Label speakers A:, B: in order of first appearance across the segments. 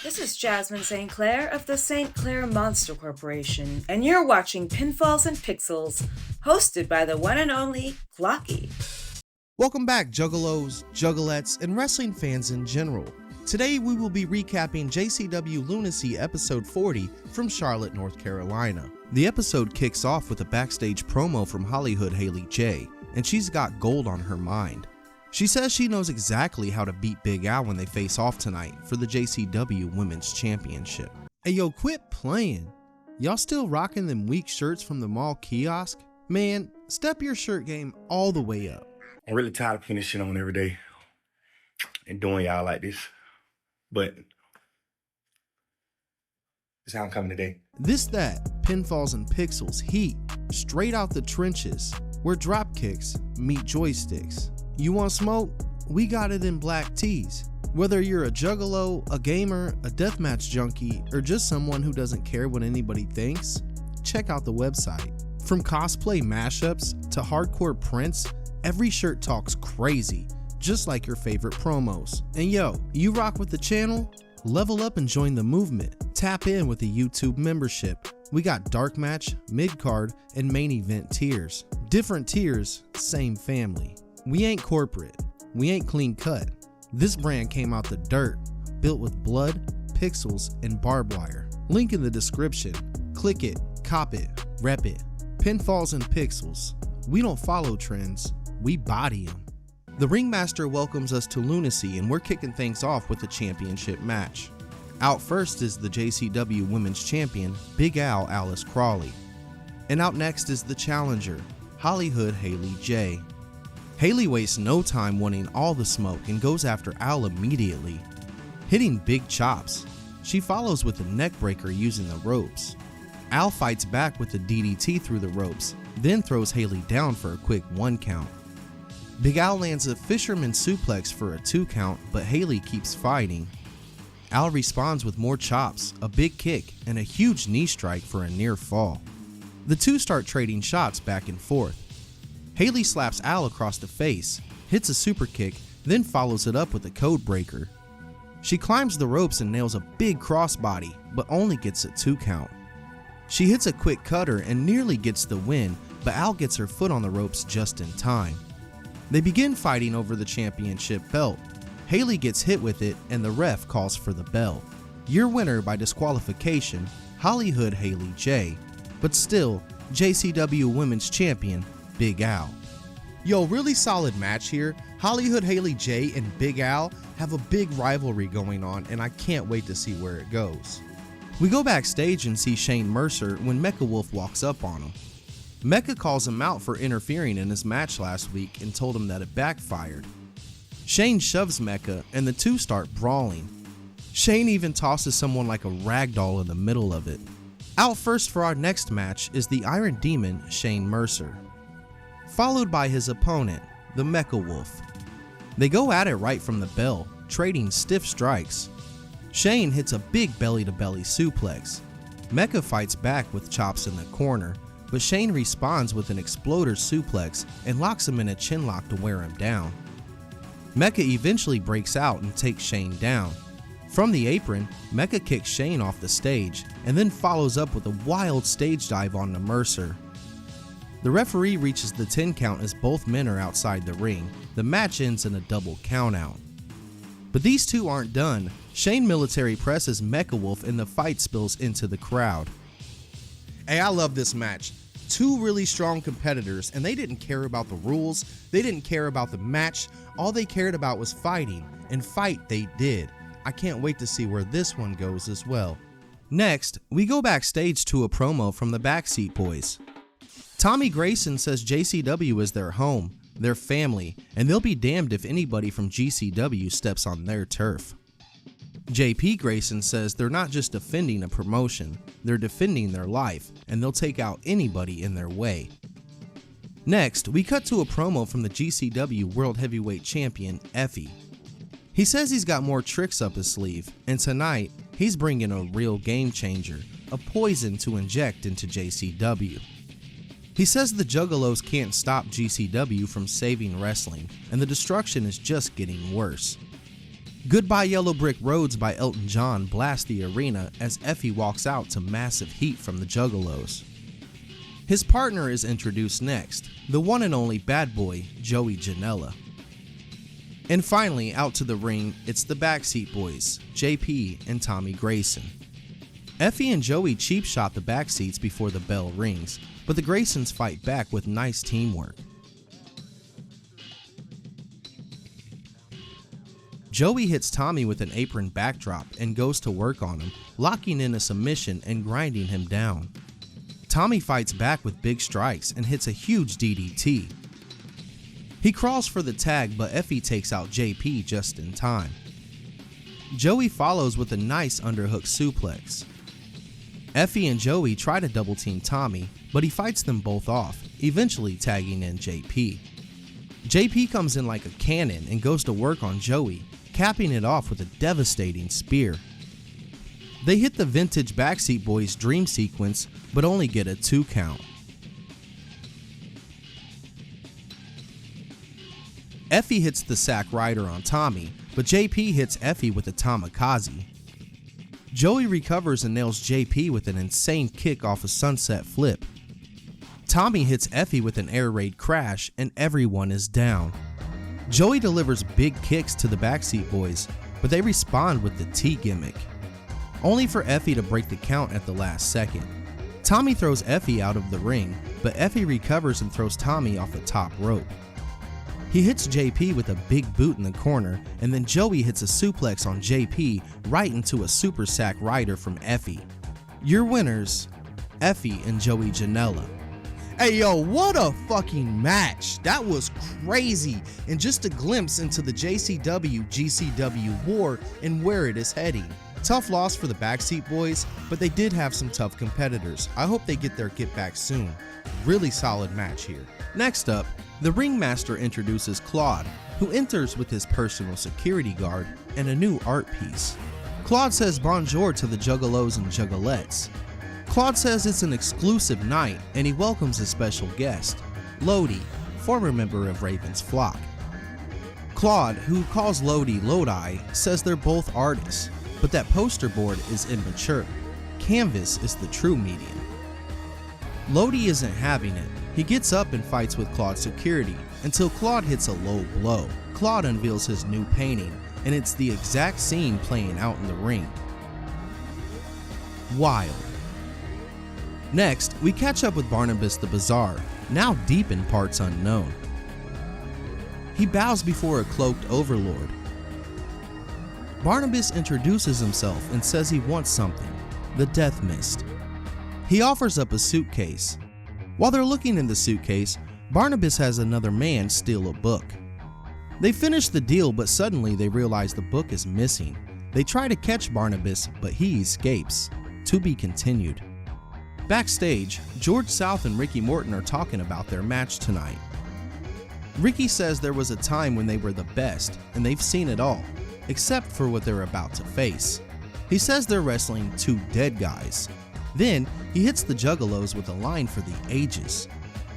A: This is Jasmine St. Clair of the St. Clair Monster Corporation, and you're watching Pinfalls and Pixels, hosted by the one and only Glocky.
B: Welcome back, juggalos, juggalettes, and wrestling fans in general. Today we will be recapping JCW Lunacy episode 40 from Charlotte, North Carolina. The episode kicks off with a backstage promo from Hollyhood Haley J, and she's got gold on her mind. She says she knows exactly how to beat Big Al when they face off tonight for the JCW Women's Championship. Hey yo, quit playing. Y'all still rocking them weak shirts from the mall kiosk? Man, step your shirt game all the way up.
C: I'm really tired of putting this shit on every day and doing y'all like this, but this how I'm coming today.
B: This, that, Pinfalls and Pixels heat, straight out the trenches, where drop kicks meet joysticks. You want smoke? We got it in black tees. Whether you're a juggalo, a gamer, a deathmatch junkie, or just someone who doesn't care what anybody thinks, check out the website. From cosplay mashups to hardcore prints, every shirt talks crazy, just like your favorite promos. And yo, you rock with the channel? Level up and join the movement. Tap in with a YouTube membership. We got dark match, mid-card, and main event tiers. Different tiers, same family. We ain't corporate. We ain't clean cut. This brand came out the dirt, built with blood, pixels, and barbed wire. Link in the description. Click it, cop it, rep it. Pinfalls and Pixels. We don't follow trends, we body them. The ringmaster welcomes us to Lunacy, and we're kicking things off with a championship match. Out first is the JCW Women's Champion, Big Al Alice Crawley. And out next is the challenger, Hollyhood Haley J. Haley wastes no time wanting all the smoke and goes after Al immediately, hitting big chops. She follows with a neck breaker using the ropes. Al fights back with the DDT through the ropes, then throws Haley down for a quick 1 count. Big Al lands a fisherman suplex for a 2 count, but Haley keeps fighting. Al responds with more chops, a big kick, and a huge knee strike for a near fall. The two start trading shots back and forth. Haley slaps Al across the face, hits a super kick, then follows it up with a code breaker. She climbs the ropes and nails a big crossbody, but only gets a 2 count. She hits a quick cutter and nearly gets the win, but Al gets her foot on the ropes just in time. They begin fighting over the championship belt. Haley gets hit with it and the ref calls for the bell. Your winner by disqualification, Hollyhood Haley J, but still JCW Women's Champion, Big Al. Yo, really solid match here. Hollyhood Haley J and Big Al have a big rivalry going on, and I can't wait to see where it goes. We go backstage and see Shane Mercer when MechaWolf walks up on him. Mecha calls him out for interfering in his match last week and told him that it backfired. Shane shoves Mecha and the two start brawling. Shane even tosses someone like a ragdoll in the middle of it. Out first for our next match is the Iron Demon Shane Mercer, followed by his opponent, the MechaWolf. They go at it right from the bell, trading stiff strikes. Shane hits a big belly-to-belly suplex. Mecha fights back with chops in the corner, but Shane responds with an exploder suplex and locks him in a chinlock to wear him down. Mecha eventually breaks out and takes Shane down. From the apron, Mecha kicks Shane off the stage and then follows up with a wild stage dive onto Mercer. The referee reaches the 10 count as both men are outside the ring. The match ends in a double countout. But these two aren't done. Shane military presses MechaWolf and the fight spills into the crowd. Hey, I love this match. Two really strong competitors, and they didn't care about the rules, they didn't care about the match, all they cared about was fighting, and fight they did. I can't wait to see where this one goes as well. Next, we go backstage to a promo from the Backseat Boyz. Tommy Grayson says JCW is their home, their family, and they'll be damned if anybody from GCW steps on their turf. JP Grayson says they're not just defending a promotion, they're defending their life, and they'll take out anybody in their way. Next, we cut to a promo from the GCW World Heavyweight Champion, Effy. He says he's got more tricks up his sleeve, and tonight, he's bringing a real game changer, a poison to inject into JCW. He says the Juggalos can't stop GCW from saving wrestling, and the destruction is just getting worse. Goodbye Yellow Brick Roads by Elton John blasts the arena as Effy walks out to massive heat from the Juggalos. His partner is introduced next, the one and only bad boy, Joey Janela. And finally, out to the ring, it's the Backseat Boyz, JP and Tommy Grayson. Effy and Joey cheap shot the backseats before the bell rings, but the Graysons fight back with nice teamwork. Joey hits Tommy with an apron backdrop and goes to work on him, locking in a submission and grinding him down. Tommy fights back with big strikes and hits a huge DDT. He crawls for the tag, but Effy takes out JP just in time. Joey follows with a nice underhook suplex. Effy and Joey try to double team Tommy, but he fights them both off, eventually tagging in JP. JP comes in like a cannon and goes to work on Joey, capping it off with a devastating spear. They hit the vintage Backseat Boyz dream sequence, but only get a 2 count. Effy hits the sack rider on Tommy, but JP hits Effy with a kamikaze. Joey recovers and nails JP with an insane kick off a sunset flip. Tommy hits Effy with an air raid crash and everyone is down. Joey delivers big kicks to the Backseat Boyz, but they respond with the T gimmick, only for Effy to break the count at the last second. Tommy throws Effy out of the ring, but Effy recovers and throws Tommy off the top rope. He hits JP with a big boot in the corner, and then Joey hits a suplex on JP right into a super sack rider from Effy. Your winners, Effy and Joey Janela. Hey yo, what a fucking match. That was crazy, and just a glimpse into the JCW-GCW war and where it is heading. Tough loss for the Backseat Boyz, but they did have some tough competitors. I hope they get their get back soon. Really solid match here. Next up, the ringmaster introduces Claude, who enters with his personal security guard and a new art piece. Claude says bonjour to the Juggalos and Juggalettes. Claude says it's an exclusive night and he welcomes a special guest, Lodi, former member of Raven's flock. Claude, who calls Lodi Lodi, says they're both artists, but that poster board is immature. Canvas is the true medium. Lodi isn't having it. He gets up and fights with Claude's security until Claude hits a low blow. Claude unveils his new painting, and it's the exact scene playing out in the ring. Wild. Next, we catch up with Barnabas the Bizarre, now deep in parts unknown. He bows before a cloaked overlord. Barnabas introduces himself and says he wants something, the Death Mist. He offers up a suitcase. While they're looking in the suitcase, Barnabas has another man steal a book. They finish the deal, but suddenly they realize the book is missing. They try to catch Barnabas, but he escapes. To be continued. Backstage, George South and Ricky Morton are talking about their match tonight. Ricky says there was a time when they were the best, and they've seen it all, except for what they're about to face. He says they're wrestling 2 dead guys. Then, he hits the Juggalos with a line for the ages.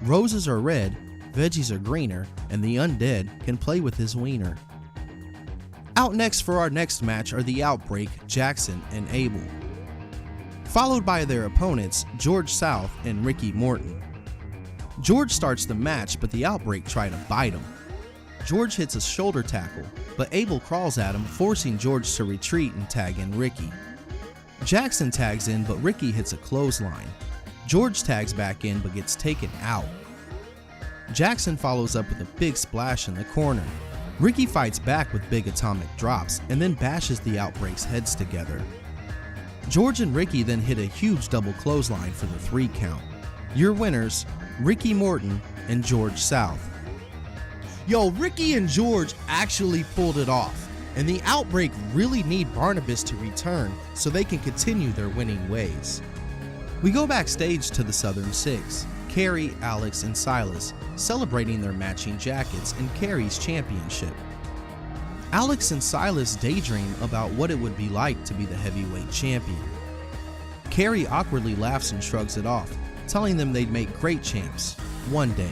B: Roses are red, veggies are greener, and the undead can play with his wiener. Out next for our next match are the Outbreak, Jackson, and Abel, followed by their opponents, George South and Ricky Morton. George starts the match, but the Outbreak try to bite him. George hits a shoulder tackle, but Abel crawls at him, forcing George to retreat and tag in Ricky. Jackson tags in, but Ricky hits a clothesline. George tags back in, but gets taken out. Jackson follows up with a big splash in the corner. Ricky fights back with big atomic drops, and then bashes the Outbreak's heads together. George and Ricky then hit a huge double clothesline for the 3 count. Your winners, Ricky Morton and George South. Yo, Ricky and George actually pulled it off, and the Outbreak really need Barnabas to return so they can continue their winning ways. We go backstage to the Southern Six, Kerry, Alex, and Silas, celebrating their matching jackets and Kerry's championship. Alex and Silas daydream about what it would be like to be the heavyweight champion. Kerry awkwardly laughs and shrugs it off, telling them they'd make great champs one day.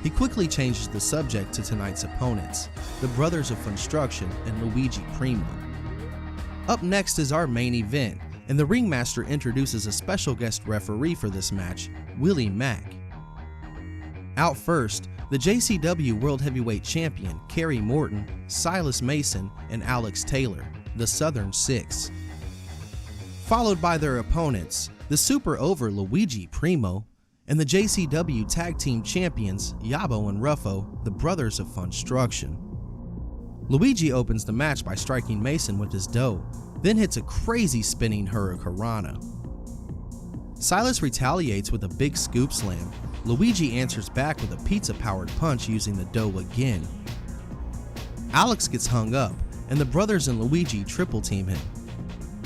B: He quickly changes the subject to tonight's opponents, the Brothers of Construction and Luigi Primo. Up next is our main event, and the ringmaster introduces a special guest referee for this match, Willie Mack. Out first, the JCW World Heavyweight Champion Kerry Morton, Silas Mason, and Alex Taylor, the Southern Six. Followed by their opponents, the Super Over Luigi Primo, and the JCW Tag Team Champions Yabo and Ruffo, the Brothers of Funstruction. Luigi opens the match by striking Mason with his dough, then hits a crazy spinning hurricanrana. Silas retaliates with a big scoop slam. Luigi answers back with a pizza-powered punch using the dough again. Alex gets hung up, and the brothers and Luigi triple team him.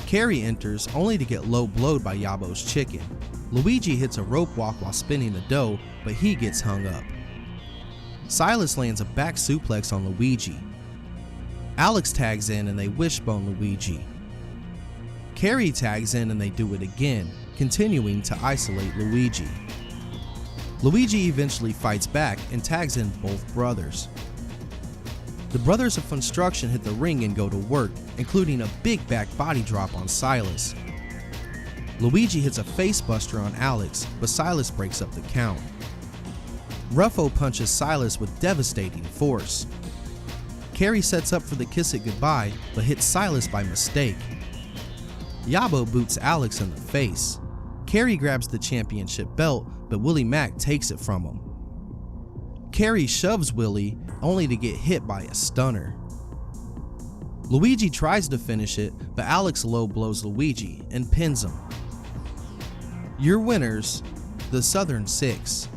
B: Kerry enters only to get low blowed by Yabo's chicken. Luigi hits a rope walk while spinning the dough, but he gets hung up. Silas lands a back suplex on Luigi. Alex tags in and they wishbone Luigi. Kerry tags in and they do it again, continuing to isolate Luigi. Luigi eventually fights back and tags in both brothers. The Brothers of Funstruction hit the ring and go to work, including a big back body drop on Silas. Luigi hits a facebuster on Alex, but Silas breaks up the count. Ruffo punches Silas with devastating force. Kerry sets up for the kiss it goodbye, but hits Silas by mistake. Yabo boots Alex in the face. Kerry grabs the championship belt, but Willie Mack takes it from him. Kerry shoves Willie, only to get hit by a stunner. Luigi tries to finish it, but Alex low blows Luigi and pins him. Your winners, the Southern Six.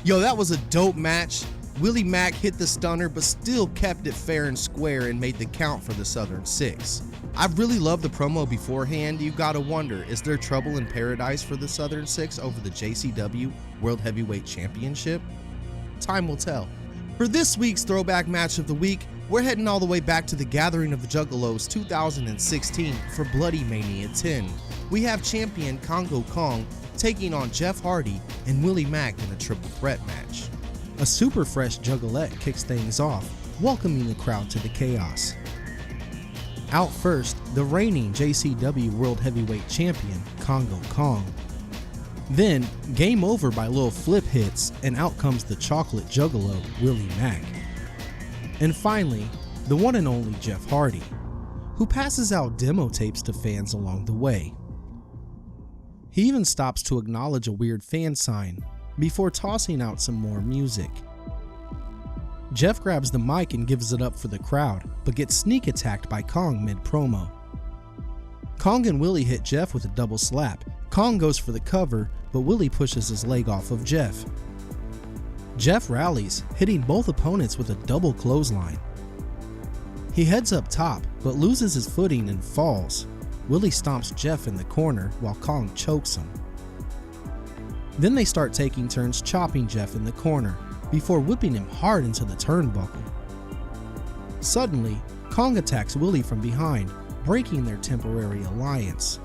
B: Yo, that was a dope match. Willie Mack hit the stunner but still kept it fair and square and made the count for the Southern Six. I really loved the promo beforehand. You gotta wonder, is there trouble in paradise for the Southern Six over the JCW World Heavyweight Championship? Time will tell. For this week's Throwback Match of the Week, we're heading all the way back to the Gathering of the Juggalos 2016 for Bloodymania 10. We have champion Kongo Kong taking on Jeff Hardy and Willie Mack in a triple threat match. A super fresh juggalette kicks things off, welcoming the crowd to the chaos. Out first, the reigning JCW World Heavyweight Champion Kongo Kong. Then, game over by little flip hits, and out comes the chocolate juggalo Willie Mack. And finally, the one and only Jeff Hardy, who passes out demo tapes to fans along the way. He even stops to acknowledge a weird fan sign before tossing out some more music. Jeff grabs the mic and gives it up for the crowd, but gets sneak attacked by Kong mid-promo. Kong and Willie hit Jeff with a double slap. Kong goes for the cover, but Willie pushes his leg off of Jeff. Jeff rallies, hitting both opponents with a double clothesline. He heads up top, but loses his footing and falls. Willie stomps Jeff in the corner while Kong chokes him. Then they start taking turns chopping Jeff in the corner, before whipping him hard into the turnbuckle. Suddenly, Kong attacks Willie from behind, breaking their temporary alliance.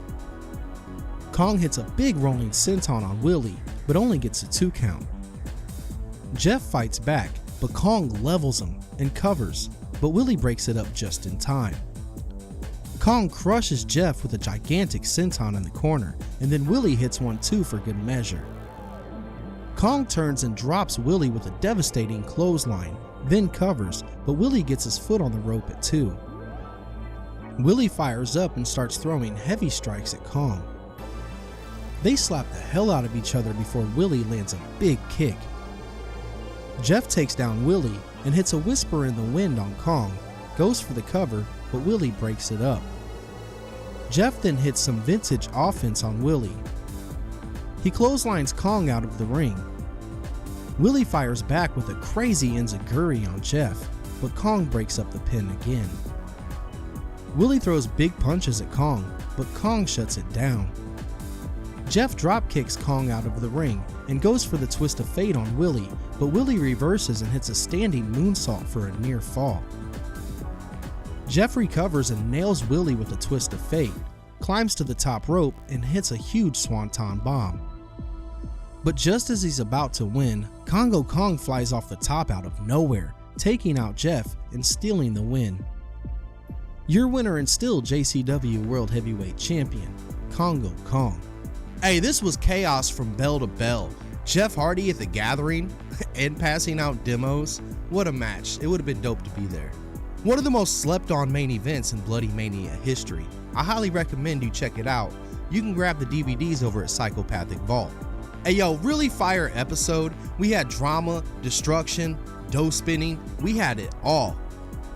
B: Kong hits a big rolling senton on Willie, but only gets a 2 count. Jeff fights back, but Kong levels him and covers, but Willie breaks it up just in time. Kong crushes Jeff with a gigantic senton in the corner, and then Willie hits one too for good measure. Kong turns and drops Willie with a devastating clothesline, then covers, but Willie gets his foot on the rope at 2. Willie fires up and starts throwing heavy strikes at Kong. They slap the hell out of each other before Willie lands a big kick. Jeff takes down Willie and hits a whisper in the wind on Kong, goes for the cover, but Willie breaks it up. Jeff then hits some vintage offense on Willie. He clotheslines Kong out of the ring. Willie fires back with a crazy enziguri on Jeff, but Kong breaks up the pin again. Willie throws big punches at Kong, but Kong shuts it down. Jeff drop kicks Kong out of the ring and goes for the twist of fate on Willie, but Willie reverses and hits a standing moonsault for a near fall. Jeff recovers and nails Willie with a twist of fate, climbs to the top rope and hits a huge swanton bomb. But just as he's about to win, Kongo Kong flies off the top out of nowhere, taking out Jeff and stealing the win. Your winner and still JCW World Heavyweight Champion, Kongo Kong. Hey, this was chaos from bell to bell. Jeff Hardy at the Gathering and passing out demos. What a match. It would have been dope to be there. One of the most slept on main events in Bloodymania history. I highly recommend you check it out. You can grab the DVDs over at Psychopathic Vault. Hey yo, really fire episode. We had drama, destruction, dough spinning. We had it all.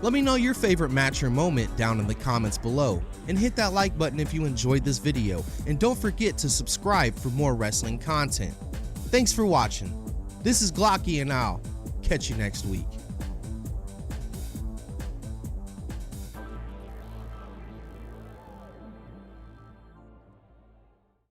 B: Let me know your favorite match or moment down in the comments below, and hit that like button if you enjoyed this video, and don't forget to subscribe for more wrestling content. Thanks for watching. This is Glocky and I'll catch you next week.